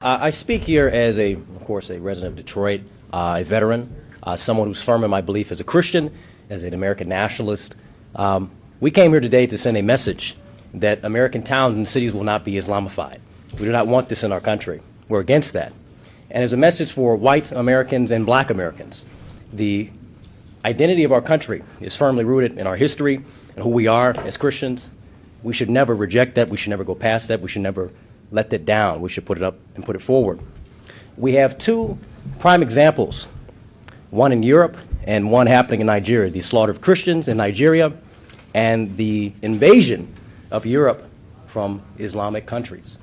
I speak here as of course, a resident of Detroit, a veteran, someone who's firm in my belief as a Christian, as an American nationalist. We came here today to send a message that American towns and cities will not be Islamified. We do not want this in our country. We're against that. And as a message for white Americans and black Americans, the identity of our country is firmly rooted in our history and who we are as Christians. We should never reject that. We should never go past that. We should never let that down. We should put it up and put it forward. We have two prime examples, one in Europe and one happening in Nigeria, the slaughter of Christians in Nigeria and the invasion of Europe from Islamic countries.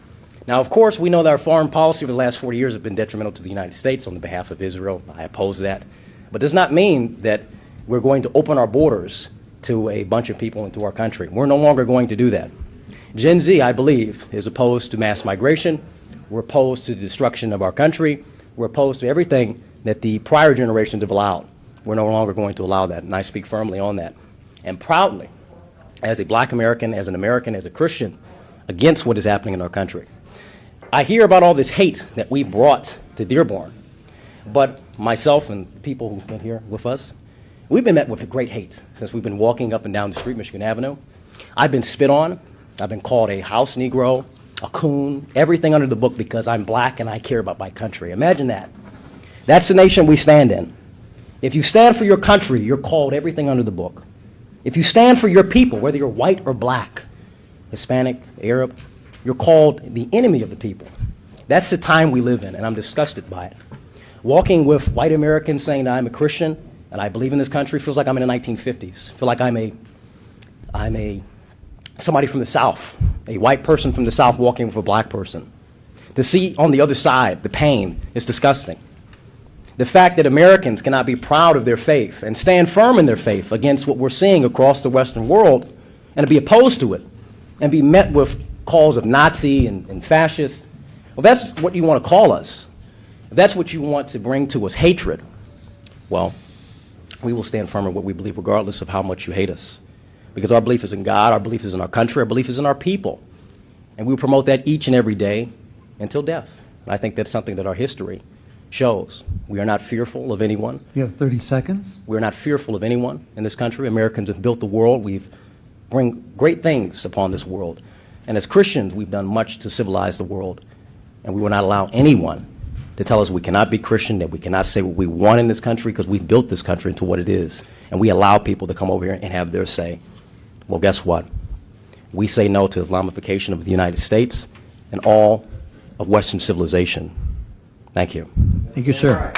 Now, of course, we know that our foreign policy over the last 40 years has been detrimental to the United States on the behalf of Israel. I oppose that. But does not mean that we're going to open our borders to a bunch of people into our country. We're no longer going to do that. Gen Z, I believe, is opposed to mass migration. We're opposed to the destruction of our country. We're opposed to everything that the prior generations have allowed. We're no longer going to allow that, and I speak firmly on that. And proudly, as a black American, as an American, as a Christian, against what is happening in our country. I hear about all this hate that we brought to Dearborn, but myself and the people who've been here with us, we've been met with great hate since we've been walking up and down the street, Michigan Avenue. I've been spit on. I've been called a house Negro, a coon, everything under the book because I'm black and I care about my country. Imagine that. That's the nation we stand in. If you stand for your country, you're called everything under the book. If you stand for your people, whether you're white or black, Hispanic, Arab, you're called the enemy of the people. That's the time we live in, and I'm disgusted by it. Walking with white Americans saying that I'm a Christian and I believe in this country feels like I'm in the 1950s. I feel like I'm somebody from the South, a white person from the South walking with a black person. To see on the other side the pain is disgusting. The fact that Americans cannot be proud of their faith and stand firm in their faith against what we're seeing across the Western world and to be opposed to it and be met with calls of Nazi and fascist. Well, that's what you want to call us. If that's what you want to bring to us, hatred, well, we will stand firm in what we believe regardless of how much you hate us. Because our belief is in God, our belief is in our country, our belief is in our people. And we will promote that each and every day until death. And I think that's something that our history shows. We are not fearful of anyone. You have 30 seconds. We're not fearful of anyone in this country. Americans have built the world. We've bring great things upon this world. And as Christians, we've done much to civilize the world. And we will not allow anyone to tell us we cannot be Christian, that we cannot say what we want in this country because we've built this country into what it is. And we allow people to come over here and have their say. Well, guess what? We say no to Islamification of the United States and all of Western civilization. Thank you. Thank you, sir.